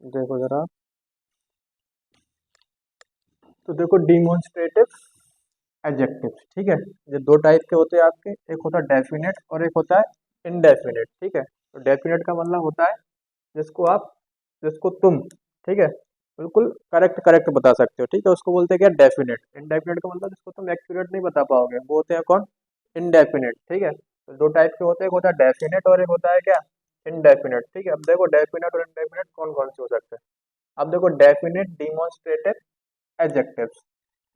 देखो जरा। तो देखो डिमॉन्स्ट्रेटिव एडजेक्टिव्स, ठीक है। ये दो टाइप के होते हैं आपके, एक होता है डेफिनेट और एक होता है इनडेफिनेट, ठीक है। तो डेफिनेट का मतलब होता है जिसको आप, जिसको तुम, ठीक है, बिल्कुल करेक्ट करेक्ट बता सकते हो, ठीक है, उसको बोलते हैं क्या, डेफिनेट। इनडेफिनेट का मतलब जिसको तुम एक्यूरेट नहीं बता पाओगे, वो होते हैं कौन, इनडेफिनेट, ठीक है। तो दो टाइप के होते हैं, एक होता है डेफिनेट और एक होता है क्या, इनडेफिनेट, ठीक है। अब देखो डेफिनेट और इनडेफिनेट कौन कौन से हो सकते हैं। अब देखो डेफिनेट डिमॉन्स्ट्रेटिव एडजेक्टिव्स।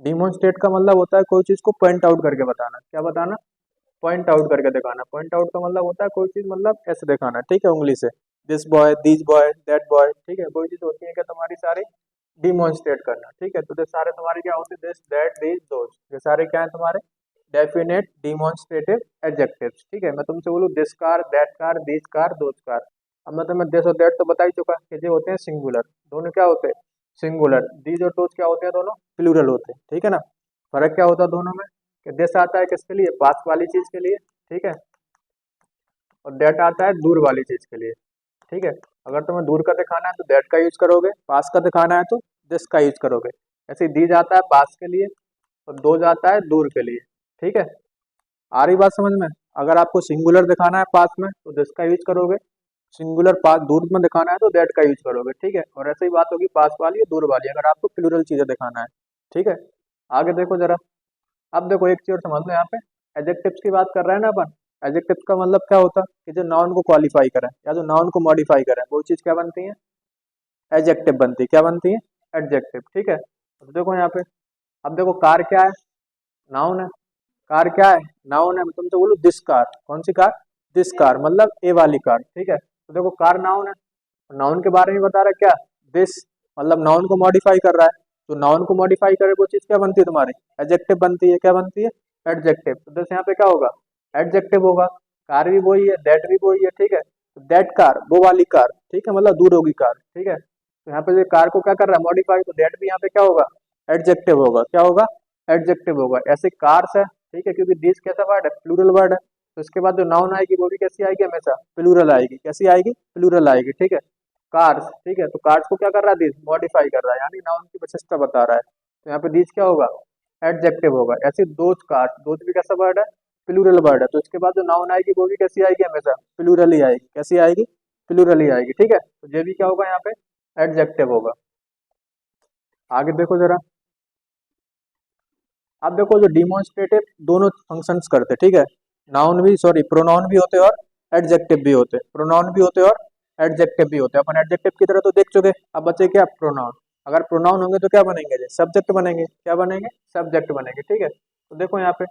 डिमॉन्स्ट्रेट का मतलब होता है कोई चीज को पॉइंट आउट करके बताना। क्या बताना, पॉइंट आउट करके दिखाना। पॉइंट आउट का मतलब होता है कोई चीज मतलब ऐसे दिखाना, ठीक है, उंगली से, this boy, this boy, that boy, ठीक है। कोई चीज होती है क्या तुम्हारी सारी डिमॉन्स्ट्रेट करना, ठीक है। तो ये सारे तुम्हारे क्या होते हैं, दिस दैट दिस दोज, ये सारे क्या है तुम्हारे डेफिनेट डिमॉन्स्ट्रेटिव एडजेक्टिव्स, ठीक है। मैं तुमसे बोलूँ this car, that car, this car, those car, अब मैं तुम्हें दिस और दैट तो बता ही चुका कि ये होते हैं सिंगुलर, दोनों क्या होते हैं सिंगुलर। दीज और दोज क्या होते हैं, दोनों प्लूरल होते हैं, ठीक है ना। फर्क क्या होता है दोनों में, कि दिस आता है किसके लिए, पास वाली चीज के लिए, ठीक है, और दैट आता है दूर वाली चीज के लिए, ठीक है। अगर तुम्हें दूर का दिखाना है तो दैट का यूज करोगे, पास का दिखाना है तो दिस का यूज करोगे। ऐसे दी जाता है पास के लिए और दो जाता है दूर के लिए, ठीक है। आ रही बात समझ में। अगर आपको सिंगुलर दिखाना है पास में तो दिस का यूज करोगे, सिंगुलर पास दूर में दिखाना है तो दैट का यूज करोगे, ठीक है। और ऐसे ही बात होगी पास वाली और दूर वाली, अगर आपको प्लूरल चीजें दिखाना है, ठीक है। आगे देखो जरा। अब देखो एक चीज और समझ लो, यहाँ पे एडजेक्टिव्स की बात कर रहे हैं ना अपन। एडजेक्टिव्स का मतलब क्या होता है कि जो नाउन को क्वालिफाई करें या जो नाउन को मॉडिफाई करें, वो चीज क्या बनती है, एडजेक्टिव बनती है। क्या बनती है, एडजेक्टिव, ठीक है। अब देखो यहाँ पे, अब देखो कार क्या है, नाउन है। कार क्या है, नाउन है। मैं तुमसे बोलूँ दिस कार, कौन सी कार, दिस कार मतलब ए वाली कार, ठीक है। तो देखो कार नाउन है, नाउन के बारे में बता रहा है क्या, दिस, मतलब नाउन को मॉडिफाई कर रहा है। तो नाउन को मॉडिफाई करे वो चीज क्या बनती है तुम्हारी, एडजेक्टिव बनती है। क्या बनती है, एडजेक्टिव। तो जैसे यहाँ पे क्या होगा, एडजेक्टिव होगा। कार भी वही है, दैट भी वही है, ठीक है। तो दैट कार वो वाली कार, ठीक है, मतलब दूर होगी कार, ठीक है। तो यहाँ पे जो कार को क्या कर रहा है, मॉडिफाई, तो दैट भी यहाँ पे क्या होगा, एडजेक्टिव होगा। क्या होगा, एडजेक्टिव होगा। ऐसे कार्स है, ठीक है, क्योंकि दिस कैसा वर्ड है, प्लूरल वर्ड है। तो इसके बाद जो नाउन आएगी वो भी कैसी आएगी, हमेशा प्लूरल आएगी। कैसी आएगी, प्लूरल आएगी, ठीक है। कार्स, ठीक है। तो कार्स को क्या कर रहा है, दिस मॉडिफाई कर रहा है, यानी नाउन की विशेषता बता रहा है। तो यहाँ पे दिस क्या होगा, एडजेक्टिव होगा। ऐसे दोज कार्स, दोज भी कैसा वर्ड है, प्लूरल वर्ड है। तो इसके बाद जो नाउन आएगी वो भी कैसी आएगी, हमेशा प्लूरल ही आएगी। कैसी आएगी, प्लूरल ही आएगी, ठीक है। तो ये भी क्या होगा यहाँ पे, एडजेक्टिव होगा। आगे देखो जरा। अब देखो जो डिमॉन्स्ट्रेटिव दोनों फंक्शंस करते, ठीक है, नाउन भी, सॉरी, प्रोनाउन भी होते हैं और एडजेक्टिव भी होते हैं। प्रोनाउन भी होते हैं और एडजेक्टिव भी होते हैं। अपन एडजेक्टिव की तरह तो देख चुके, अब बचे क्या, प्रोनाउन। अगर प्रोनाउन होंगे तो क्या बनेंगे, सब्जेक्ट बनेंगे। क्या बनेंगे, सब्जेक्ट बनेंगे, ठीक है। तो देखो यहाँ पे,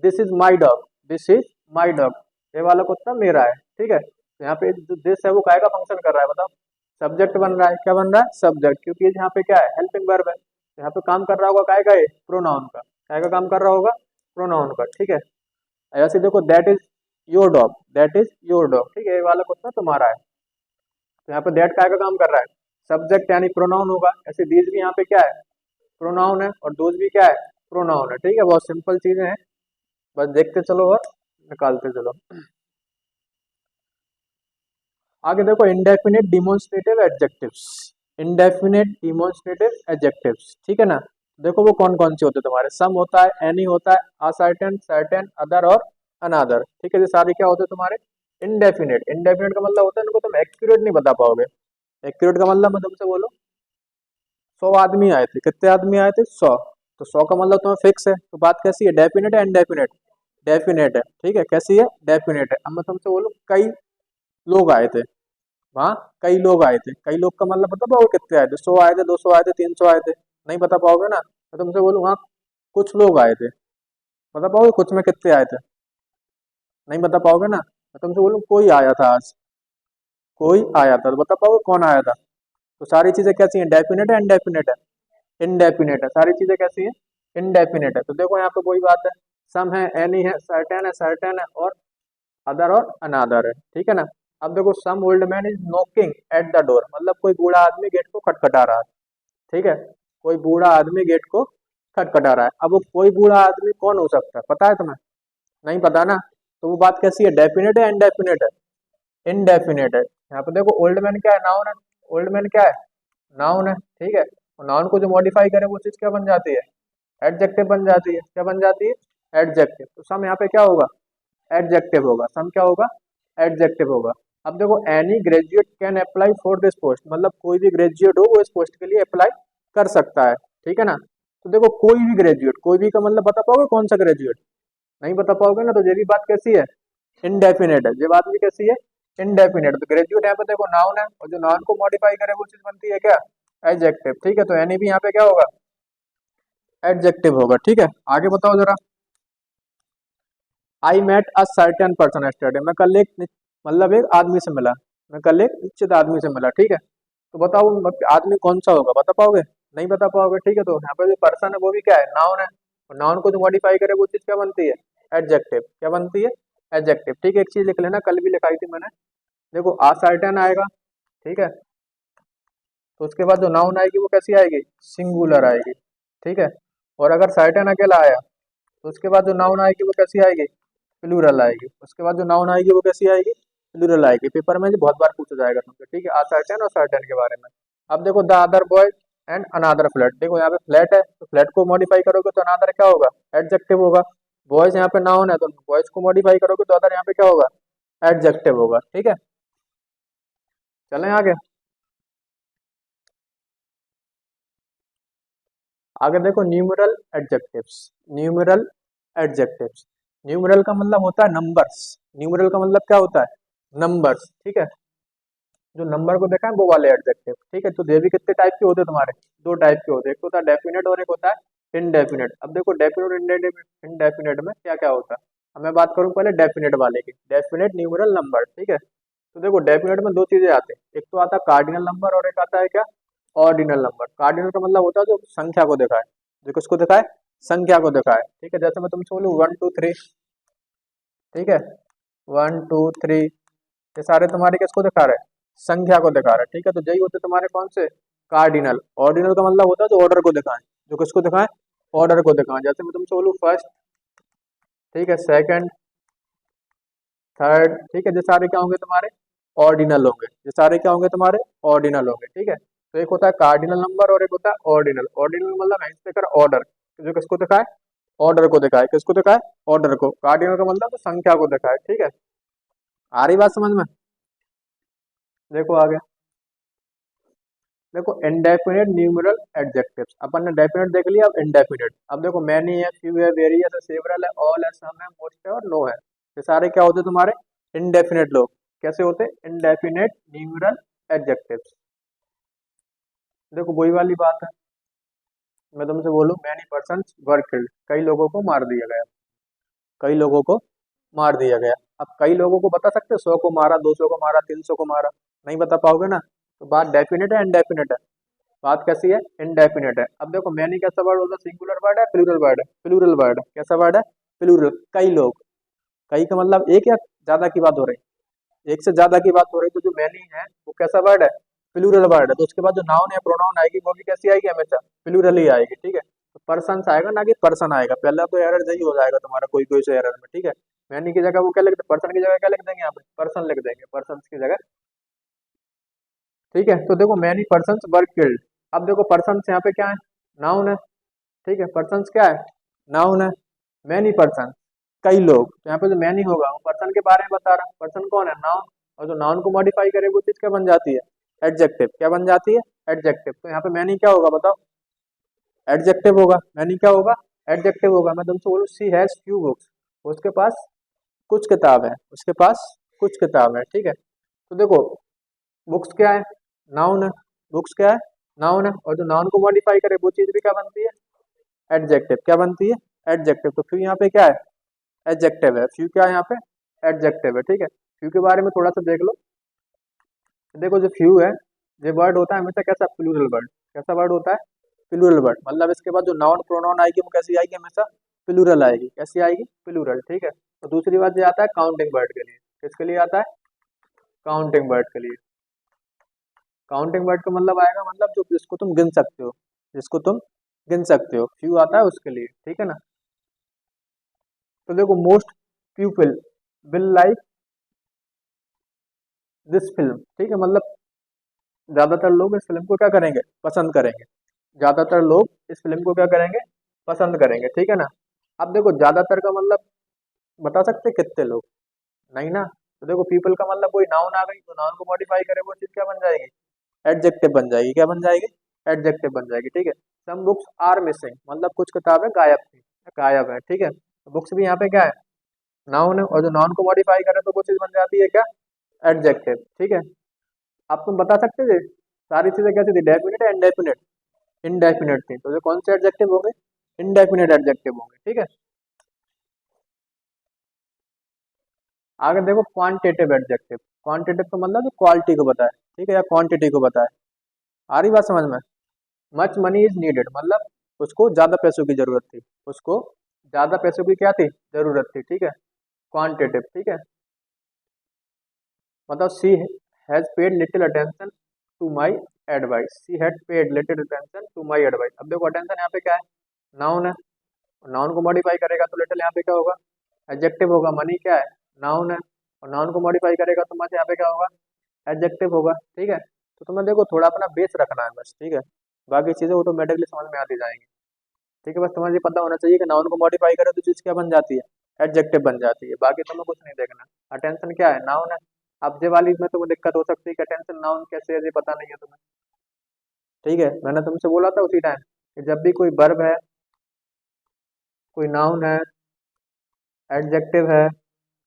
this is my dog, this is my dog, ये वाला कुत्ता मेरा है, ठीक है। तो यहाँ पे जो दिस है वो काय का फंक्शन कर रहा है, बताओ, सब्जेक्ट बन रहा है। क्या बन रहा है, सब्जेक्ट, क्योंकि यहाँ पे क्या है, हेल्पिंग वर्ब है। तो यहाँ पे काम कर रहा होगा काय का, प्रोनाउन का। काय का काम कर रहा होगा, प्रोनाउन का, ठीक है। ऐसे देखो, that is your dog, that is your dog, ठीक है, ये वाला कुत्ता तुम्हारा है। तो यहाँ पे दैट काय का काम कर रहा है, सब्जेक्ट यानी प्रोनाउन होगा। ऐसे दीज भी यहाँ पे क्या है, प्रोनाउन है, और दोज भी क्या है, प्रोनाउन है, ठीक है। बहुत सिंपल चीजें हैं, बस देखते चलो और निकालते चलो। आगे देखो, indefinite demonstrative adjectives. Indefinite demonstrative adjectives, ठीक है ना। देखो वो कौन कौन से होते हैं तुम्हारे, सम होता है, एनी होता है, असर्टेन, सर्टेन, अदर और अनदर, ठीक है। ये सारे क्या होते हैं तुम्हारे, इंडेफिनिट। इंडेफिनिट का मतलब होता है इनको तुम एक्यूरेट नहीं बता पाओगे। एक्यूरेट का मतलब मैं तुमसे बोलो, 100 आदमी आए थे, कितने आदमी आए थे, 100। तो 100 का मतलब तुम्हें फिक्स है, तो बात कैसी है, डेफिनेट है, इनडेफिनेट, डेफिनेट है, ठीक है। कैसी है, डेफिनेट है। अब मैं तुमसे बोलूँ कई लोग आए थे, वहाँ कई लोग आए थे, कई लोग का मतलब बता पाओगे कितने आए थे, 100 आए थे, 200 आए थे, 300 आए थे, नहीं बता पाओगे ना। मैं तुमसे बोलूँ वहाँ कुछ लोग आए थे, बता पाओगे कुछ में कितने आए थे, नहीं बता पाओगे ना। मैं तुमसे बोलूँ कोई आया था आज, कोई आया था, तो बता पाओगे कौन आया था। तो सारी चीजें कैसी हैं, डेफिनेट है, इनडेफिनेट है, इनडेफिनेट है, सारी चीजें कैसी हैं, इनडेफिनेट है। तो देखो यहाँ पे वही बात है, सम है, एनी है, सर्टेन है और अदर और अनादर है, ठीक है ना। अब देखो, some old man is knocking at the door, मतलब कोई बूढ़ा आदमी गेट को खटखटा रहा है, ठीक है। कोई बूढ़ा आदमी गेट को खटखटा रहा है। अब वो कोई बूढ़ा आदमी कौन हो सकता है, पता है तुम्हें, नहीं पता ना। तो वो बात कैसी है, डेफिनेट है, इनडेफिनेट है, इनडेफिनेट है। यहाँ पे देखो ओल्ड मैन क्या है, नाउन है, ओल्ड मैन क्या है, नाउन है, ठीक है। और नाउन को जो मॉडिफाई करे वो चीज क्या बन जाती है, एडजेक्टिव बन जाती है। क्या बन जाती है, एडजेक्टिव। तो सम यहाँ पे क्या होगा, एडजेक्टिव होगा। सम क्या होगा, एडजेक्टिव होगा। अब देखो any graduate can apply for this post, मतलब कोई भी ग्रेजुएट हो वो इस पोस्ट के लिए अप्लाई कर सकता है, ठीक है ना। तो देखो कोई भी ग्रेजुएट, कोई भी का मतलब बता पाओगे कौन सा ग्रेजुएट, नहीं बता पाओगे ना, तो ये भी बात कैसी है, इनडेफिनेट है। ये बात भी कैसी है, इनडेफिनेट। तो ग्रेजुएट यहाँ पे देखो नाउन है, और जो नाउन को मॉडिफाई करे वो चीज बनती है क्या, एडजेक्टिव, ठीक है। तो एनी भी यहाँ पे क्या होगा, एडजेक्टिव होगा, ठीक है। आगे बताओ जरा। I met a certain person yesterday, मैं कल एक मतलब एक आदमी से मिला, मैं कल एक निश्चित आदमी से मिला, ठीक है। तो बताओ आदमी कौन सा होगा, बता पाओगे, नहीं बता पाओगे, ठीक है। तो यहाँ पे जो पर्सन है वो भी क्या है, नाउन है। और नाउन को जो मॉडिफाई करे वो चीज क्या बनती है, एडजेक्टिव। क्या बनती है, एडजेक्टिव, ठीक है। एक चीज लिख लेना, कल भी लिखाई थी मैंने। देखो आ सर्टेन आएगा, ठीक है। तो उसके बाद जो नाउन आएगी वो कैसी आएगी, सिंगुलर आएगी, ठीक है। और अगर सर्टेन अकेला आया तो उसके बाद जो नाउन आएगी वो कैसी आएगी, प्लूरल आएगी। उसके बाद जो नाउन आएगी वो कैसी आएगी, प्लूरल आएगी। पेपर में जो बहुत बार पूछा जाएगा तुमसे, ठीक है, आ सर्टेन और सर्टेन के बारे में। अब देखो the other boy and another flat, देखो यहाँ पे फ्लैट है तो फ्लैट को मॉडिफाई करोगे तो अनादर क्या होगा, एडजेक्टिव होगा। बॉयज यहाँ पे नाउन है तो बॉयज को मॉडिफाई करोगे तो अदर यहाँ पे क्या होगा, एडजेक्टिव होगा, ठीक है। चलें आगे। आगे देखो numeral adjectives, numeral adjectives. Numeral का मतलब होता है नंबर्स, न्यूमरल का मतलब क्या होता है, नंबर्स, ठीक है। जो नंबर को देखा है वो वाले एडजेक्टिव, ठीक है। तो ये भी कितने टाइप के होते हैं तुम्हारे, दो टाइप के होते हैं, एक होता है डेफिनेट और एक होता है इनडेफिनेट। अब देखो डेफिनेट और इनडेफिनेट में क्या क्या होता है। अब मैं बात करूँ पहले डेफिनेट वाले की, डेफिनेट न्यूमरल नंबर, ठीक है। तो देखो डेफिनेट में दो चीजें आते हैं, एक तो आता है कार्डिनल नंबर और एक आता है क्या, ऑर्डिनल नंबर। कार्डिनल का मतलब होता है जो संख्या को दिखाए, जो किसको दिखाए, संख्या को दिखाए, ठीक है। जैसे मैं तुमसे बोलूँ 1 2 3, ठीक है, 1 2 3, ये सारे तुम्हारे किसको दिखा रहे हैं, संख्या को दिखा रहे हैं, ठीक है। तो यही होते तुम्हारे कौन से, कार्डिनल। ऑर्डिनल का मतलब होता है जो ऑर्डर को दिखाएं, जो किसको दिखाएं, ऑर्डर को दिखाएं। जैसे मैं तुमसे बोलूँ फर्स्ट, ठीक है, सेकंड, थर्ड, ठीक है, ये सारे क्या होंगे तुम्हारे, ऑर्डिनल होंगे। ये सारे क्या होंगे तुम्हारे, ऑर्डिनल होंगे, ठीक है। तो एक होता है कार्डिनल नंबर और एक होता है ऑर्डिनल। ऑर्डिनल मतलब है ऑर्डर, जो किसको दिखाए, ऑर्डर को दिखाए, किसको दिखाए, ऑर्डर को। कार्डिनल का मतलब तो संख्या को दिखाए, ठीक है। आ रही बात समझ में, देखो आगे। देखो इंडेफिनेट न्यूमरल एडजेक्टिव्स, अपन ने डेफिनेट देख लिया, अब इंडेफिनेट। अब देखो मैनी है, फ्यू है, वेरियस है, सेवरल है, ऑल है, सम है, मोस्ट है और नो है। ये सारे क्या होते हैं तुम्हारे, इंडेफिनेट लोग। कैसे होते हैं, इंडेफिनेट न्यूमरल एडजेक्टिव्स। देखो वही वाली बात है, मैं तुमसे बोलूं मैनी पर्सन वर किल्ड, कई लोगों को मार दिया गया, कई लोगों को मार दिया गया। अब कई लोगों को बता सकते हो, 100 को मारा, 200 को मारा, 300 को मारा, नहीं बता पाओगे ना। तो बात डेफिनेट है इनडेफिनेट है, बात कैसी है, इनडेफिनेट है। अब देखो मैनी कैसा वर्ड होता है, सिंगुलर वर्ड है, प्लूरल वर्ड है, प्लूरल वर्ड है, कैसा वर्ड है, प्लूरल, कई लोग। कई का मतलब एक या ज्यादा की बात हो रही, एक से ज्यादा की बात हो रही। तो जो मैनी है वो कैसा वर्ड है, प्लूरल वर्ड है। तो उसके बाद जो नाउन या प्रोनाउन आएगी वो भी कैसी आएगी, हमेशा प्लूरल ही आएगी, ठीक है। तो पर्सन आएगा ना कि पर्सन आएगा, पहला तो एरर यही हो जाएगा तुम्हारा कोई कोई से एरर में, ठीक है। मैनी की जगह वो क्या लिख दे, पर्सन की जगह क्या लिख देंगे, यहाँ पे पर्सन लिख देंगे, पर्सन की जगह, ठीक है। तो देखो मैनी पर्सन वर किल्ड। अब देखो पर्सन यहाँ पे क्या है, नाउन है, ठीक है। पर्सन क्या है, नाउन है। मैनी पर्सन, कई लोग। तो यहाँ पे जो मैनी होगा वो पर्सन के बारे में बता रहा है, पर्सन कौन है, नाउन। और जो नाउन को मॉडिफाई करे वो चीज क्या बन जाती है, एडजेक्टिव। क्या बन जाती है, एडजेक्टिव। तो यहाँ पे मैनी क्या होगा बताओ, एडजेक्टिव होगा। मैनी क्या होगा, एडजेक्टिव होगा। मैं तुमसे बोलूँ सी हैज फ्यू बुक्स, उसके पास कुछ किताब है, उसके पास कुछ किताब है, ठीक है। तो देखो बुक्स क्या है, नाउन है, बुक्स क्या है, नाउन है। और जो नाउन को मॉडिफाई करे वो चीज भी क्या बनती है, एडजेक्टिव। क्या बनती है, एडजेक्टिव। तो फ्यू यहाँ पे क्या है, एडजेक्टिव है। फ्यू क्या है यहाँ पे, एडजेक्टिव है, ठीक है। फ्यू के बारे में थोड़ा सा देख लो। देखो जो फ्यू है, ये वर्ड होता है हमेशा कैसा, प्लूरल वर्ड। कैसा वर्ड होता है, प्लूरल वर्ड। मतलब इसके बाद जो नाउन प्रोनाउन आएगी वो कैसी आएगी, हमेशा प्लूरल आएगी। कैसी आएगी, प्लूरल, ठीक है। तो दूसरी बात ये आता है काउंटिंग वर्ड के लिए, किसके लिए आता है, काउंटिंग वर्ड के लिए। काउंटिंग वर्ड का मतलब आएगा, मतलब जो जिसको तुम गिन सकते हो, जिसको तुम गिन सकते हो, फ्यू आता है उसके लिए, ठीक है ना। तो देखो most people will like this film, ठीक है। मतलब ज्यादातर लोग इस फिल्म को क्या करेंगे, पसंद करेंगे। ज्यादातर लोग इस फिल्म को क्या करेंगे, पसंद करेंगे, ठीक है ना। अब देखो ज्यादातर का मतलब बता सकते कितने लोग, नहीं ना। तो देखो पीपल का मतलब कोई नाउन आ गई, तो नाउन को मॉडिफाई करे वो चीज क्या बन जाएगी, एडजेक्टिव बन जाएगी। क्या बन जाएगी, एडजेक्टिव बन जाएगी, ठीक है। सम बुक्स आर मिसिंग मतलब कुछ किताबें गायब थी, गायब है, ठीक है। तो बुक्स भी यहाँ पे क्या है, नाउन है, और जो नाउन को मॉडिफाई करे तो वो चीज बन जाती है क्या, एडजेक्टिव, ठीक है। अब तुम बता सकते थे सारी चीजें कैसी थी, डेफिनेट या इनडेफिनेट, इनडेफिनेट थी, तो ये कौन से एडजेक्टिव हो गए, इनडेफिनेट एडजेक्टिव होंगे, ठीक है। आगे देखो क्वांटिटेटिव एडजेक्टिव, क्वांटिटेटिव तो मतलब जो क्वालिटी को बताए, ठीक है, या क्वांटिटी को बताए। आ रही बात समझ में। मच मनी इज नीडेड मतलब उसको ज्यादा पैसों की जरूरत थी, उसको ज्यादा पैसों की क्या थी, जरूरत थी, ठीक है, क्वांटिटेटिव, ठीक है। मतलब she has paid little attention to my advice, she had paid little attention to my advice. अब देखो अटेंशन यहाँ पे क्या है, नाउन है, नाउन को मॉडिफाई करेगा तो लिटिल यहाँ पे क्या होगा, एडजेक्टिव होगा। मनी क्या है, नाउन है, और नाउन को मॉडिफाई करेगा तो मच यहाँ पे क्या होगा, एडजेक्टिव होगा, ठीक है। तो तुम्हें देखो थोड़ा अपना बेस रखना है बस, ठीक है, बाकी चीजें ऑटोमेटिकली समझ में आती जाएंगी, ठीक है। बस तुम्हें ये पता होना चाहिए कि नाउन को मॉडिफाई करे तो चीज क्या बन जाती है, एडजेक्टिव बन जाती है, बाकी तुम्हें कुछ नहीं देखना। अटेंशन क्या है, नाउन है। अब ये वाली में तुम्हें दिक्कत हो सकती है कि अटेंशन नाउन कैसे है, ये पता नहीं है तुम्हें, ठीक है। मैंने तुमसे बोला था उसी टाइम कि जब भी कोई वर्ब है, कोई नाउन है, एडजेक्टिव है,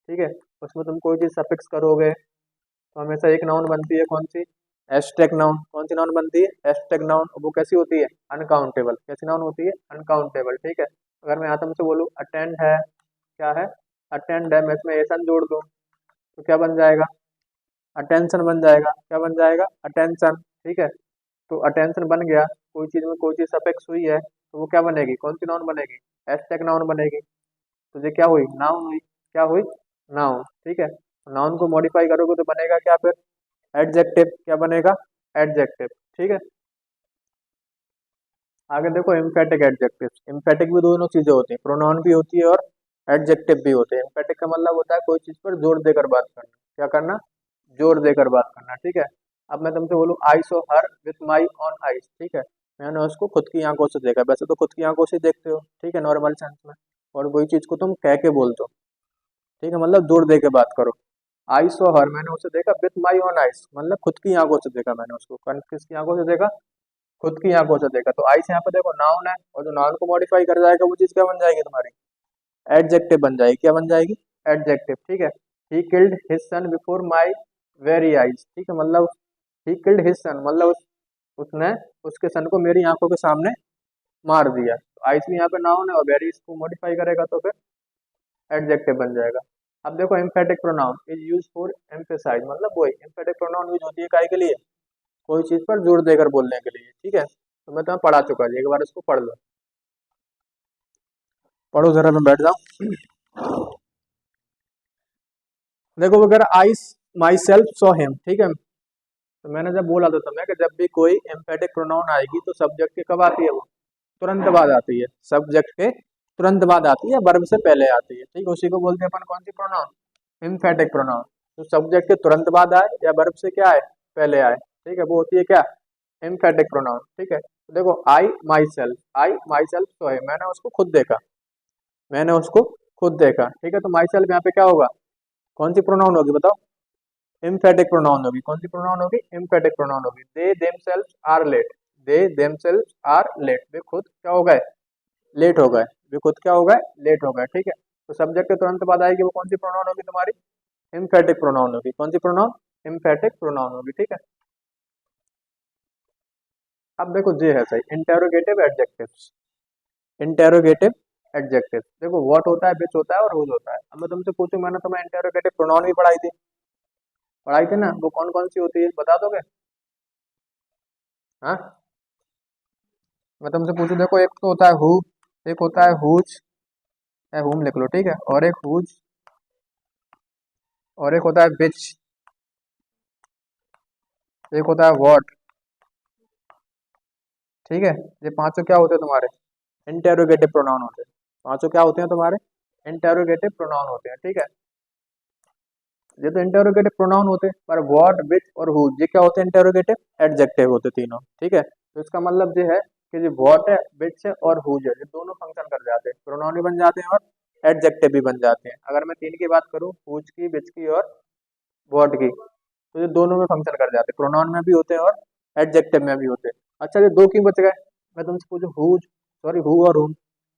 ठीक है, उसमें तुम कोई चीज सफिक्स करोगे तो हमेशा एक नाउन बनती है, कौन सी, एस्टेक नाउन। कौन सी नाउन बनती है, एस्टेक नाउन। वो कैसी होती है, अनकाउंटेबल। कैसी नाउन होती है, अनकाउंटेबल, ठीक है। अगर मैं यहाँ तुमसे बोलूँ अटेंड है, क्या है, अटेंड है, मैं इसमें एसन जोड़ दूँ तो क्या बन जाएगा, अटेंशन बन जाएगा। क्या बन जाएगा, अटेंशन, ठीक है। तो अटेंशन बन गया, कोई चीज में कोई चीज सफिक्स हुई है तो वो क्या बनेगी, कौन सी नाउन बनेगी, एस्टेक नाउन बनेगी। तो ये क्या हुई, नाउन हुई। क्या हुई, नाउन, ठीक है। नाउन को मॉडिफाई करोगे तो बनेगा क्या फिर, एडजेक्टिव। क्या बनेगा, एडजेक्टिव, ठीक है। आगे देखो एम्फेटिक एडजेक्टिव, एम्फेटिक भी दोनों चीजें होती हैं, प्रोनाउन भी होती है और एडजेक्टिव भी होते हैं। एम्फेटिक का मतलब होता है कोई चीज पर जोर देकर बात करना। क्या करना, जोर देकर बात करना, ठीक है। अब मैं तुमसे बोलूँ I saw her with my own eyes, ठीक है, मैंने उसको खुद की आंखों से देखा। वैसे तो खुद की आंखों से देखते हो, ठीक है, नॉर्मल सेंस में, और वही चीज को तुम कह के बोलते हो, ठीक है, मतलब जोर दे के बात करो। आई सो हर मैंने उसे देखा विथ माई ऑन आइज मतलब खुद की आंखों से देखा मैंने उसको। किसकी आंखों से देखा, खुद की आंखों से देखा। तो आइस यहाँ पे देखो नाउन है, और जो नाउन को मॉडिफाई कर जाएगा वो चीज क्या बन जाएगी तुम्हारी, एडजेक्टिव बन जाएगी। क्या बन जाएगी, एडजेक्टिव, ठीक है। He killed his son before my very eyes, ठीक है, मतलब ही किल्ड हिज सन मतलब उसने उसके सन को मेरी आंखों के सामने मार दिया। तो आइस भी यहाँ पे नाउन है, और वेरी इसको मॉडिफाई करेगा तो फिर एडजेक्टिव बन जाएगा। अब देखो emphatic pronoun is use for emphasize मतलब वही एम्फेटिक प्रोनाउन यूज होती है काय के लिए, कोई चीज पर जोर देकर बोलने के लिए, ठीक है। तो मैं तुम्हें पढ़ा चुका है, एक बार इसको पढ़ लो, पढ़ो जरा, मैं बैठ जाऊं। देखो अगर आई माई सेल्फ सॉ हिम, ठीक है, तो मैंने जब बोला था तुम्हें कि जब भी कोई एम्फेटिक प्रोनाउन आएगी तो सब्जेक्ट के कब आती है वो, तुरंत बाद आती है, सब्जेक्ट के तुरंत बाद आती है, वर्ब से पहले आती है, ठीक है। उसी को बोलते हैं अपन कौन सी प्रोनाउन, एम्फेटिक प्रोनाउन। तो सब्जेक्ट के तुरंत बाद आए या वर्ब से क्या आए, पहले आए, ठीक है, वो होती है क्या, एम्फेटिक प्रोनाउन, ठीक है। तो देखो आई माई सेल्फ सॉ हिम मैंने उसको खुद देखा, मैंने उसको खुद देखा, ठीक है। तो माई सेल्फ यहाँ पे क्या होगा, कौन सी प्रोनाउन होगी बताओ, एम्फेटिक प्रोनाउन होगी। कौन सी प्रोनाउन होगी, एम्फेटिक प्रोनाउन होगी। They themselves are late, they themselves are late, वे खुद क्या हो गए, लेट हो गए, वे खुद क्या हो गए, लेट हो गए, ठीक है। तो सब्जेक्ट के तुरंत बाद आएगी वो कौन सी प्रोनाउन होगी तुम्हारी, एम्फेटिक प्रोनाउन होगी। कौन सी प्रोनाउन, एम्फेटिक प्रोनाउन होगी, ठीक है। अब देखो जे है सही, इंटेरोगेटिव एडजेक्टिव्स, इंटेरोगेटिव एडजेक्टिव। देखो व्हाट होता है, विच होता है, और हुज होता है। अब मैं तुमसे पूछूं, मैंने तुम्हें इंटेरोगेटिव प्रोनाउन भी पढ़ाई थी ना, वो कौन कौन सी होती है बता दोगे, हाँ। मैं तुमसे पूछूं, देखो एक तो होता है हु, एक होता है हुज, या हुम लिख लो, ठीक है, और एक हुज, और एक होता है विच, एक होता है व्हाट, ठीक है। ये पांचों क्या होते हैं तुम्हारे, इंटेरोगेटिव प्रोनाउन होते हैं। पांचों क्या होते हैं तुम्हारे, इंटेरोगेटिव प्रोनाउन होते हैं, ठीक है। ये तो इंटेरोगेटिव प्रोनाउन होते हैं, पर व्हाट, विच और हु ये क्या होते हैं? इंटेरोगेटिव एडजेक्टिव होते तीनों, ठीक है। तो इसका मतलब ये है कि जो व्हाट है, विच है और हु है, ये दोनों फंक्शन कर जाते हैं, प्रोनाउन भी बन जाते हैं और एडजेक्टिव भी बन जाते हैं। अगर मैं तीन की बात करूँ, हुज की, विच की और व्हाट की, तो ये दोनों में फंक्शन कर जाते हैं, प्रोनाउन में भी होते हैं और एडजेक्टिव में भी होते हैं। अच्छा, ये दो क्यों बच गए? मैं तुमसे पूछूं, हुज सॉरी हु और हुम,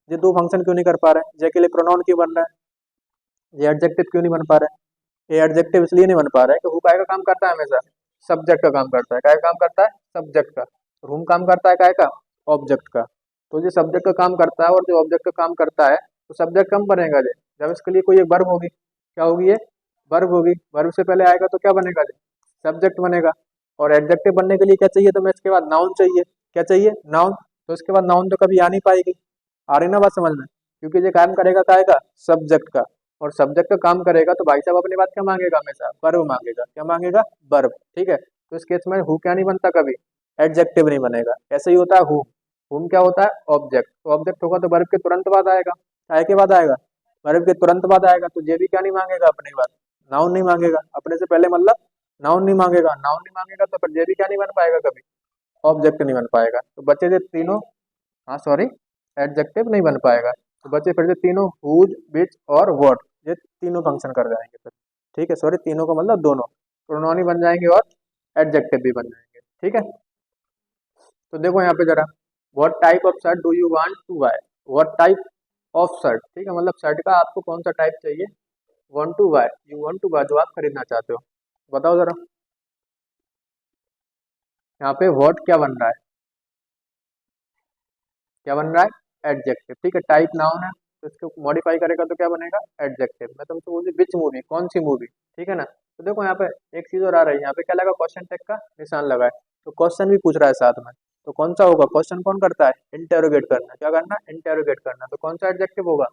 ये दो फंक्शन क्यों नहीं कर पा रहे? ये के लिए प्रोनाउन क्यों बन रहा है? ये एडजेक्टिव क्यों नहीं बन पा रहा है? ये एडजेक्टिव इसलिए नहीं बन पा रहा है कि हु काय का काम करता है? हमेशा सब्जेक्ट का काम करता है। काय का काम करता है? सब्जेक्ट का। हुम काम करता है काय का? ऑब्जेक्ट का। तो ये सब्जेक्ट का काम करता है और जो ऑब्जेक्ट का काम करता है, तो सब्जेक्ट कम बनेगा जे जब इसके लिए कोई एक वर्ब होगी। क्या होगी? ये वर्ब होगी। वर्ब से पहले आएगा तो क्या बनेगा? जे सब्जेक्ट बनेगा। और एडजेक्टिव बनने के लिए क्या चाहिए? तो मैं इसके बाद नाउन चाहिए। क्या चाहिए? नाउन। तो इसके बाद नाउन तो कभी आ नहीं पाएगी। आ रही ना बात समझ में? क्योंकि ये काम करेगा काय का? सब्जेक्ट का। और सब्जेक्ट का काम करेगा तो भाई साहब अपनी बात क्या मांगेगा? हमेशा वर्ब मांगेगा। क्या मांगेगा? वर्ब, ठीक है। तो इस केस में हु क्या नहीं बनता कभी? एडजेक्टिव नहीं बनेगा। ऐसे ही होता है हु। हुम क्या होता है? ऑब्जेक्ट। तो ऑब्जेक्ट होगा तो वर्ब के तुरंत बाद आएगा। काय के बाद आएगा? वर्ब के तुरंत बाद आएगा। तो ये भी क्या नहीं मांगेगा अपनी बात? नाउन नहीं मांगेगा अपने से पहले, मतलब नाउन नहीं मांगेगा। नाउन नहीं मांगेगा तो फिर ये भी क्या नहीं बन पाएगा कभी? ऑब्जेक्ट नहीं बन पाएगा। तो बच्चे ये तीनों, हाँ सॉरी, एडजेक्टिव नहीं बन पाएगा। तो बच्चे फिर से तीनों हुज, विच और व्हाट, ये तीनों फंक्शन कर जाएंगे फिर, ठीक है। सॉरी, तीनों का मतलब दोनों प्रोनाउन ही बन जाएंगे और एडजेक्टिव भी बन जाएंगे, ठीक है। तो देखो यहाँ पे जरा, what type of shirt do you want to buy? What type of shirt, ठीक है, मतलब शर्ट का आपको कौन सा टाइप चाहिए? Want to buy, you want to buy, जो आप खरीदना चाहते हो, बताओ जरा। यहाँ पे व्हाट क्या बन रहा है? क्या बन रहा है? एडजेक्टिव, ठीक है। टाइप नाउन है तो इसको मॉडिफाई करेगा तो क्या बनेगा? एडजेक्टिव। मैं तुमसे बोलूँ विच मूवी, कौन सी मूवी, ठीक है ना। तो देखो यहाँ पे एक चीज और आ रही है, यहाँ पे क्या लगा? क्वेश्चन टैग का निशान लगा है। तो क्वेश्चन भी पूछ रहा है साथ में, तो कौन सा होगा? क्वेश्चन कौन करता है? इंटेरोगेट करना। क्या करना? इंटेरोगेट करना। तो कौन सा एडजेक्टिव होगा?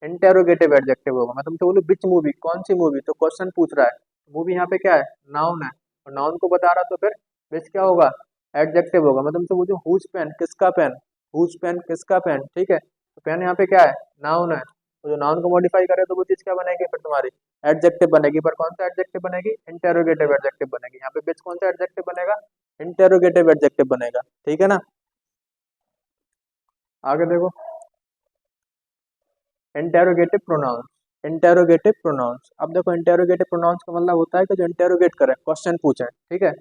इंटेरोगेटिव एडजेक्टिव होगा। मैं तुमसे बोलूँ विच मूवी, कौन सी मूवी, तो क्वेश्चन पूछ रहा है। मूवी यहाँ पे क्या है? नाउन है। और नाउन को बता रहा तो फिर विच क्या होगा? एडजेक्टिव होगा। मैं तुमसे पूछूं हुज पेन, किसका पेन? हुज पेन, किसका पेन, ठीक है। तो पेन यहाँ पे क्या है? नाउन है। तो जो नाउन को मॉडिफाई करे तो वो चीज क्या बनेगी फिर तुम्हारी? एडजेक्टिव बनेगी। पर कौन सा एडजेक्टिव बनेगी? इंटेरोगेटिव एडजेक्टिव बनेगी। यहाँ पे विच कौन सा एडजेक्टिव बनेगा? इंटेरोगेटिव एडजेक्टिव बनेगा, ठीक है ना। आगे देखो, इंटेरोगेटिव प्रोनाउंस। इंटेरोगेटिव प्रोनाउंस, अब देखो इंटेरोगेटिव प्रोनाउंस का मतलब होता है कि जो इंटेरोगेट करे, क्वेश्चन पूछे, ठीक है।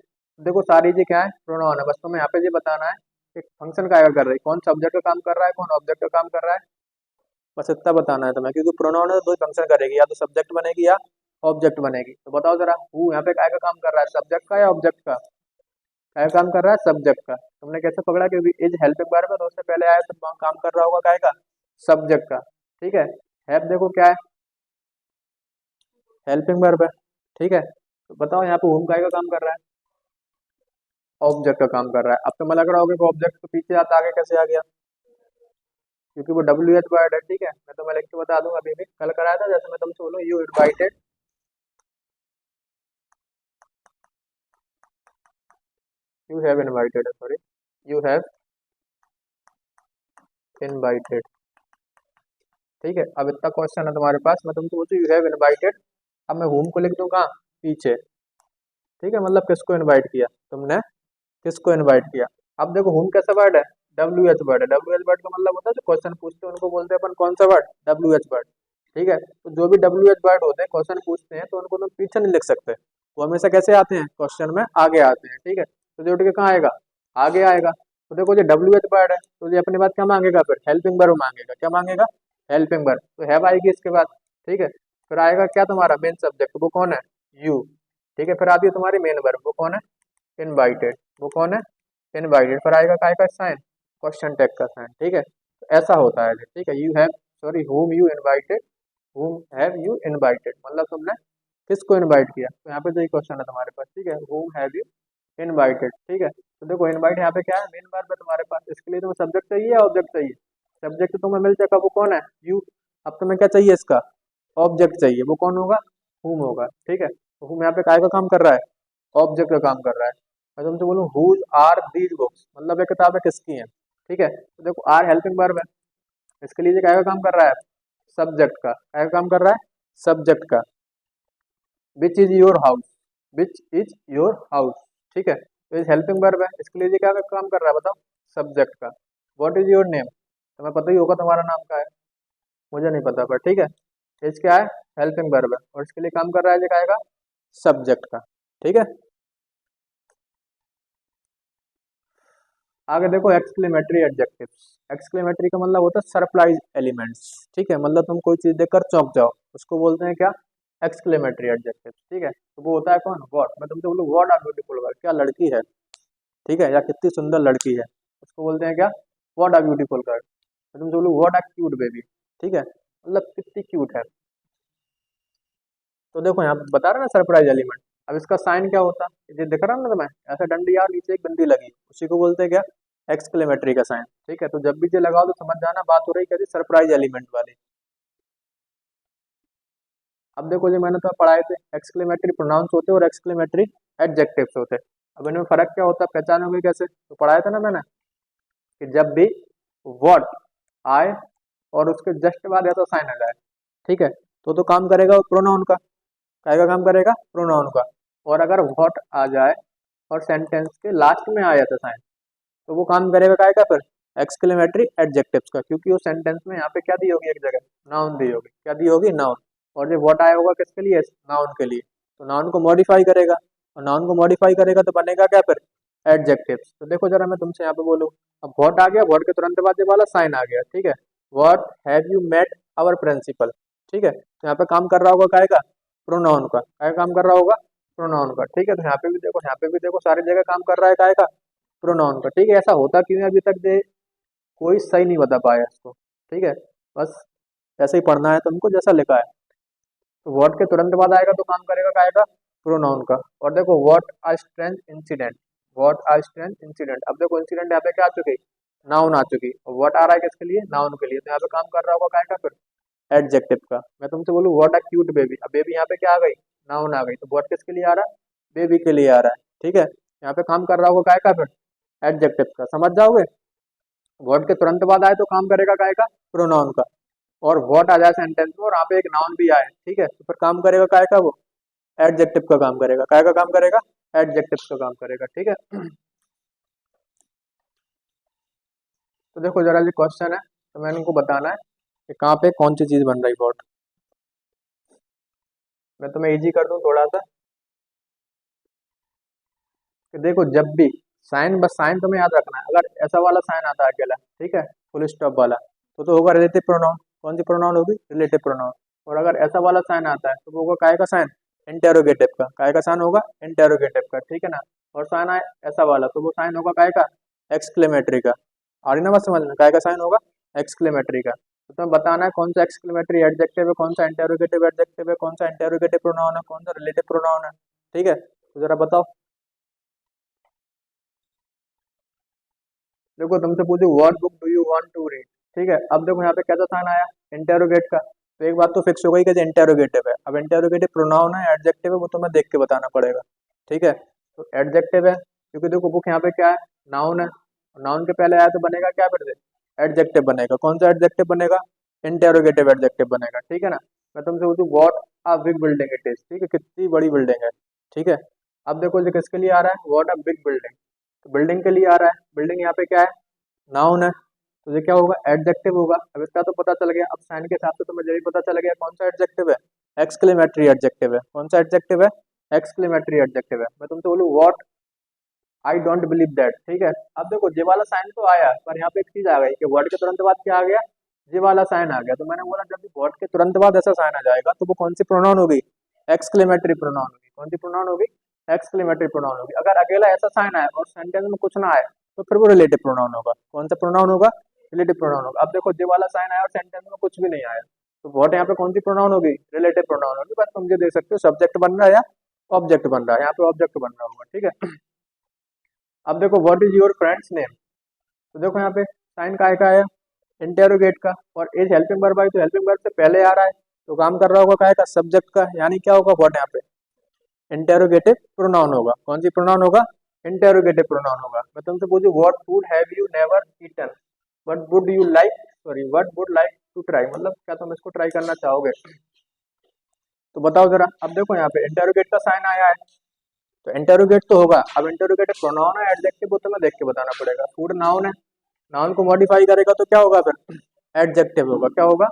देखो सारी जी क्या है? प्रोनाउन है। बस तुम्हें यहाँ पे ये बताना है कि फंक्शन क्या कर रही है, कौन सब्जेक्ट का काम कर रहा है, कौन ऑब्जेक्ट का काम कर रहा है। बस इतना बताना है तुम्हें, क्योंकि प्रोनाउन है तो दो फंक्शन करेगी, या तो सब्जेक्ट बनेगी या ऑब्जेक्ट बनेगी। तो बताओ जरा, हु यहाँ पे काय का काम कर रहा है? सब्जेक्ट का या ऑब्जेक्ट का? काय का काम कर रहा है? सब्जेक्ट का। तुमने कैसे पकड़ा? क्योंकि इज हेल्पिंग वर्ब है तो उससे पहले आया तो काम कर रहा होगा काय का? सब्जेक्ट का, ठीक है। हेल्प देखो क्या है? हेल्पिंग वर्ब है, ठीक है। तो बताओ यहाँ पे होम काय का काम कर रहा है? ऑब्जेक्ट का काम कर रहा है। अब तो मैं लग रहा होगा कि ऑब्जेक्ट तो पीछे आता, आगे कैसे आ गया? क्योंकि वो डब्ल्यू एच वर्ड है, ठीक है। मैं तो मैं लिख के बता दूंगा, अभी भी कल कराया था। जैसे मैं तुमसे बोलूँ you invited, you have invited, sorry, you have invited, ठीक है। अब इतना क्वेश्चन है तुम्हारे पास, मैं तुमसे बोलती यू हैव इनवाइटेड। अब मैं होम को लिख दूँ कहाँ? पीछे, ठीक है। मतलब किसको इनवाइट किया तुमने? किसको इनवाइट किया? अब देखो होम कैसा वर्ड है? डब्ल्यू एच वर्ड है। डब्ल्यू एच वर्ड का मतलब होता है जो क्वेश्चन पूछते हैं उनको बोलते हैं अपन कौन सा वर्ड? डब्ल्यू एच वर्ड, ठीक है। तो जो भी डब्ल्यू एच वर्ड होते हैं, क्वेश्चन पूछते हैं तो उनको तुम पीछे नहीं लिख सकते। वो हमेशा कैसे आते हैं? क्वेश्चन में आगे आते हैं, ठीक है। तो जो उठ के कहाँ आएगा? आगे आएगा। तो देखो जो डब्ल्यू एच वर्ड है तो ये अपनी बात क्या मांगेगा फिर? हेल्पिंग वर्ब मांगेगा। क्या मांगेगा? Helping verb. तो हैव आएगी इसके बाद, ठीक है। फिर आएगा क्या तुम्हारा मेन सब्जेक्ट, वो कौन है? यू, ठीक है। फिर आती है तुम्हारी मेन वर्ब, वो कौन है? इनवाइटेड, वो कौन है? इनवाइटेड। पर आएगा काय का साइन? क्वेश्चन टैग का साइन, ठीक है। तो ऐसा होता है, ठीक है। You have, sorry, whom you invited, whom have you invited, मतलब तुमने किसको इनवाइट किया। तो यहाँ पे जो क्वेश्चन है तुम्हारे पास, ठीक है, whom have you invited, ठीक है। तो देखो इनवाइट यहाँ पे क्या है? मेन वर्ब है तुम्हारे पास। इसके लिए तुम्हें सब्जेक्ट चाहिए या ऑब्जेक्ट चाहिए? सब्जेक्ट तुम्हें मिल जाएगा, वो कौन है? यू। अब तुम्हें क्या चाहिए इसका? ऑब्जेक्ट चाहिए, वो कौन होगा? whom होगा, ठीक है। तो whom यहाँ पे काय का काम कर रहा है? ऑब्जेक्ट का काम कर रहा है। मैं तुमसे बोलूँ हुज आर दीज बुक्स, मतलब ये किताबें किसकी हैं, ठीक है। तो देखो आर हेल्पिंग वर्ब है, इसके लिए क्या काम कर रहा है? सब्जेक्ट का। क्या काम कर रहा है? सब्जेक्ट का। Which is your house, which is your house, ठीक है। तो इस हेल्पिंग वर्ब है, इसके लिए ये क्या काम कर रहा है बताओ, सब्जेक्ट का। व्हाट इज योर नेम, तुम्हें पता ही होगा तुम्हारा नाम क्या है, मुझे नहीं पता पर ठीक है। इस क्या है, हेल्पिंग वर्ब है और इसके लिए काम कर रहा है, ये क्या आएगा, सब्जेक्ट का, ठीक है। आगे देखो एक्सक्लेमेटरी एडजेक्टिव्स। एक्सक्लेमेटरी का मतलब होता है सरप्राइज एलिमेंट्स, ठीक है, मतलब तुम कोई चीज देखकर चौंक जाओ, उसको बोलते हैं क्या, एक्सक्लेमेटरी एडजेक्टिव्स, ठीक है। तो वो होता है कौन, व्हाट, मैं तुमसे बोलूँ व्हाट आर ब्यूटीफुल गर्ल, क्या लड़की है, ठीक है, या कितनी सुंदर लड़की है, उसको बोलते हैं क्या, व्हाट आर ब्यूटीफुल गर्ल। मैं तुमसे बोलूँ व्हाट आर क्यूट बेबी, ठीक है, मतलब कितनी क्यूट है। तो देखो यहाँ पे बता रहे ना सरप्राइज एलिमेंट। अब इसका साइन क्या होता है, ये दिख रहा है ना तुम्हें, ऐसा डंडी और नीचे एक बिंदी लगी, उसी को बोलते हैं क्या, एक्सक्लेमेटरी का साइन, ठीक है। तो जब भी ये लगाओ तो समझ जाना बात हो रही कैसी, सरप्राइज एलिमेंट वाली। अब देखो जो मैंने तो पढ़ाए थे, एक्सक्लेमेटरी प्रोनाउंस होते और एक्सक्लेमेटरी एडजेक्टिव्स होते। अब इनमें फर्क क्या होता है, पहचानोगे कैसे, तो पढ़ाया था ना मैंने कि जब भी व्हाट आए और उसके जस्ट बाद ऐसा साइन आ जाए, ठीक है, तो काम करेगा वो प्रोनाउन का, का काम करेगा, प्रोनाउन का। और अगर व्हाट आ जाए और सेंटेंस के लास्ट में आ जाता साइन, तो वो काम करेगा काय का, फिर एक्सक्लेमेटरी एडजेक्टिव्स का, क्योंकि वो सेंटेंस में यहाँ पे क्या दी होगी, एक जगह नाउन दी होगी, क्या दी होगी, नाउन। और जो व्हाट आया होगा किसके लिए, नाउन के लिए, तो नाउन को मॉडिफाई करेगा, और नाउन को मॉडिफाई करेगा तो बनेगा क्या फिर, एडजेक्टिव्स। तो देखो जरा मैं तुमसे यहाँ पे बोलूँ, अब व्हाट आ गया, व्हाट के तुरंत बाद ये वाला साइन आ गया, ठीक है, what have you met our principal, ठीक है। तो यहाँ पे काम कर रहा होगा काय का, प्रोनाउन का, काय काम कर रहा होगा, प्रोनाउन का, ठीक है। तो यहाँ पे भी देखो, यहाँ पे भी देखो, सारी जगह काम कर रहा है काय का, प्रोनाउन का, ठीक है। ऐसा होता क्यों है अभी तक दे कोई सही नहीं बता पाया इसको, ठीक है, बस ऐसे ही पढ़ना है तुमको जैसा लिखा है। तो व्हाट के तुरंत बाद आएगा तो काम करेगा क्या आएगा, प्रोनाउन का। और देखो what a strange incident, what a strange incident, अब देखो इंसिडेंट यहाँ पे क्या आ चुकी, नाउन आ चुकी, और व्हाट आ रहा है किसके लिए, नाउन के लिए, तो यहाँ पे काम कर रहा होगा क्या का, फिर एडजेक्टिव का। मैं तुमसे बोलूँ व्हाट आ क्यूट बेबी, अब बेबी यहाँ पे क्या आ गई, नाउन आ गई, तो व्हाट किसके लिए आ रहा है, बेबी के लिए आ रहा है, ठीक है। यहाँ पे काम कर रहा होगा क्या का, फिर एडजेक्टिव का, समझ जाओगे। वर्ड के तुरंत बाद आए तो काम करेगा काय का, प्रोनाउन का। और व्हाट आ जाए सेंटेंस में और यहाँ पे एक नाउन भी आए, ठीक है, तो फिर काम करेगा काय का, वो एडजेक्टिव का काम करेगा, काय का काम करेगा, एडजेक्टिव का काम करेगा, ठीक है। तो देखो जरा ये क्वेश्चन है, तो मैंने इनको बताना है कि कहाँ पे कौन सी चीज बन रही व्हाट। मैं तुम्हें इजी कर दूं थोड़ा सा, कि देखो जब भी साइन, बस साइन तुम्हें याद रखना है, अगर ऐसा वाला साइन आता है अकेला, ठीक है, फुल स्टॉप वाला, तो होगा रिलेटिव प्रोनाउन, कौन सी प्रोनाउन होगी, रिलेटिव प्रोनाउन। और अगर ऐसा वाला साइन आता है तो वो होगा काय का साइन, इंटेरोगेटिव का, काय का साइन होगा, इंटेरोगेटिव का, ठीक है ना। और साइन आए ऐसा वाला तो वो साइन होगा काय का, एक्सक्लेमेटरी का। आ रही ना बात समझ में, काय का साइन होगा, एक्सक्लेमेटरी का। तो तुम्हें बताना है कौन सा एक्सक्लेमेटरी एडजेक्टिव है, कौन सा इंटेरोगेटिव एडजेक्टिव है, कौन सा इंटेरोगेटिव प्रोनाउन है, कौन सा रिलेटिव प्रोनाउन है, ठीक है। तो जरा बताओ। देखो तुमसे पूछू what book do you want to read, ठीक है। अब देखो यहाँ पे कैसा साइन आया, इंटेरोगेट का, तो एक बात तो फिक्स हो गई कि इंटेरोगेटिव है। अब इंटेरोगेटिव प्रोनाउन है, एडजेक्टिव है, वो तुम्हें देख के बताना पड़ेगा, ठीक है। तो एडजेक्टिव है क्योंकि देखो बुक यहाँ पे क्या है, नाउन है, नाउन के पहले आया तो बनेगा क्या, फिर से एडजेक्टिव बनेगा, कौन सा एडजेक्टिव बनेगा, इंटेरोगेटिव एडजेक्टिव बनेगा, ठीक है ना। मैं तुमसे पूछूं what a big building it is, ठीक है, कितनी बड़ी बिल्डिंग है, ठीक है। अब देखो ये किसके लिए आ रहा है, व्हाट अ बिग बिल्डिंग, तो बिल्डिंग के लिए आ रहा है, बिल्डिंग यहाँ पे क्या है, नाउन है, तो ये क्या होगा, एडजेक्टिव होगा। अब इसका तो पता चल गया, अब साइन के हिसाब से तो मुझे भी पता चल गया कौन सा एडजेक्टिव है, एक्सक्लेमेटरी एडजेक्टिव है, कौन सा एडजेक्टिव है, एक्सक्लेमेटरी एडजेक्टिव है। मैं तुमसे बोलूँ what I don't believe that, ठीक है। अब देखो जे वाला साइन तो आया, पर यहाँ पे एक चीज आ गई कि वर्ड के तुरंत बाद क्या आ गया, जे वाला साइन आ गया। तो मैंने बोला जब भी वर्ड के तुरंत बाद ऐसा साइन आ जाएगा तो वो कौन सी प्रोनाउन होगी, एक्सक्लेमेटरी प्रोनाउन होगी, कौन सी प्रोनाउन होगी, एक्सक्लेमेटरी प्रोनाउन होगी। अगर अकेला ऐसा साइन आए और सेंटेंस में कुछ ना आए तो फिर वो रिलेटिव प्रोनाउन होगा, कौन सा प्रोनाउन होगा, रिलेटिव प्रोनाउन होगा। अब देखो जे वाला साइन आया और सेंटेंस में कुछ भी नहीं आया, तो व्हाट यहाँ पे कौन सी प्रोनाउन होगी, रिलेटिव प्रोनाउन होगी। बस तुम ये देख सकते हो सब्जेक्ट बन रहा है या ऑब्जेक्ट बन रहा है, यहाँ पे ऑब्जेक्ट बन रहा होगा, ठीक है। अब देखो what is your friends name, तो देखो यहाँ पे साइन का है, इंटेरोगेट का, और एज हेल्पिंग वर्ब आई तो हेल्पिंग वर्ब से पहले आ रहा है, तो काम कर रहा होगा काय का, सब्जेक्ट का, यानी क्या होगा व्हाट यहाँ पे इंटेरोगेटिव प्रोनाउन होगा, कौन सी प्रोनाउन होगा, इंटेरोगेटिव प्रोनाउन होगा। मैं तुमसे पूछूं what food have you never eaten, what would you like, sorry what would like to try, मतलब क्या तुम इसको ट्राई करना चाहोगे। तो बताओ जरा, अब देखो यहाँ पे इंटेरोगेट का साइन आया है, तो इंटेरोगेट तो होगा। अब इंटेरोगेट प्रोनाउन है एडजेक्टिव, वो तुम्हें देख के बताना पड़ेगा। फूड नाउन है, नाउन को मॉडिफाई करेगा तो क्या होगा फिर, एडजेक्टिव होगा। क्या होगा,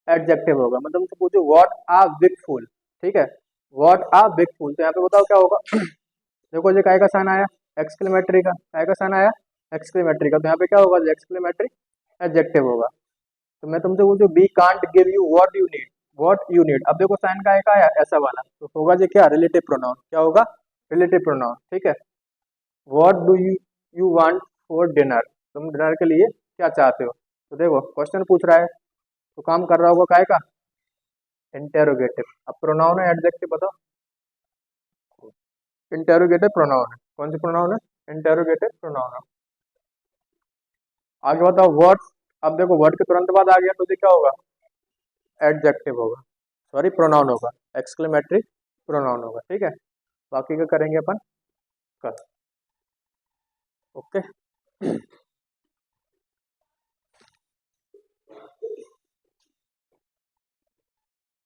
एडजेक्टिव होगा। मतलब तुमसे पूछो व्हाट आ बिग फूल, ठीक है, व्हाट आ बिग फूल, तो यहाँ पे बताओ क्या होगा। देखो ये काय का साइन आया, एक्सक्लेमेटरी का, काय का साइन आया, एक्सक्लेमेटरी का, तो यहाँ पे क्या होगा, एक्सक्लेमेटरी एडजेक्टिव होगा। तो मैं तुमसे पूछूं be can't give you what you need, what you need, अब देखो साइन का एक आया ऐसा वाला, तो होगा ये क्या, रिलेटिव प्रोनाउन। क्या होगा, रिलेटिव प्रोनाउन, ठीक है। What do you you want for dinner, तुम डिनर के लिए क्या चाहते हो। तो देखो क्वेश्चन पूछ रहा है, तो काम कर रहा होगा काय का, इंटेरोगेटिव। अब प्रोनाउन है एडजेक्टिव, बताओ। इंटेरोगेटिव प्रोनाउन है, कौन सी प्रोनाउन है, इंटेरोगेटिव प्रोनाउन है। आगे बताओ वर्ड, अब देखो वर्ड के तुरंत बाद आ गया तो ये क्या होगा, एडजेक्टिव होगा, सॉरी प्रोनाउन होगा, एक्सक्लेमेटरी प्रोनाउन होगा, ठीक है। बाकी का करेंगे अपन कल, ओके।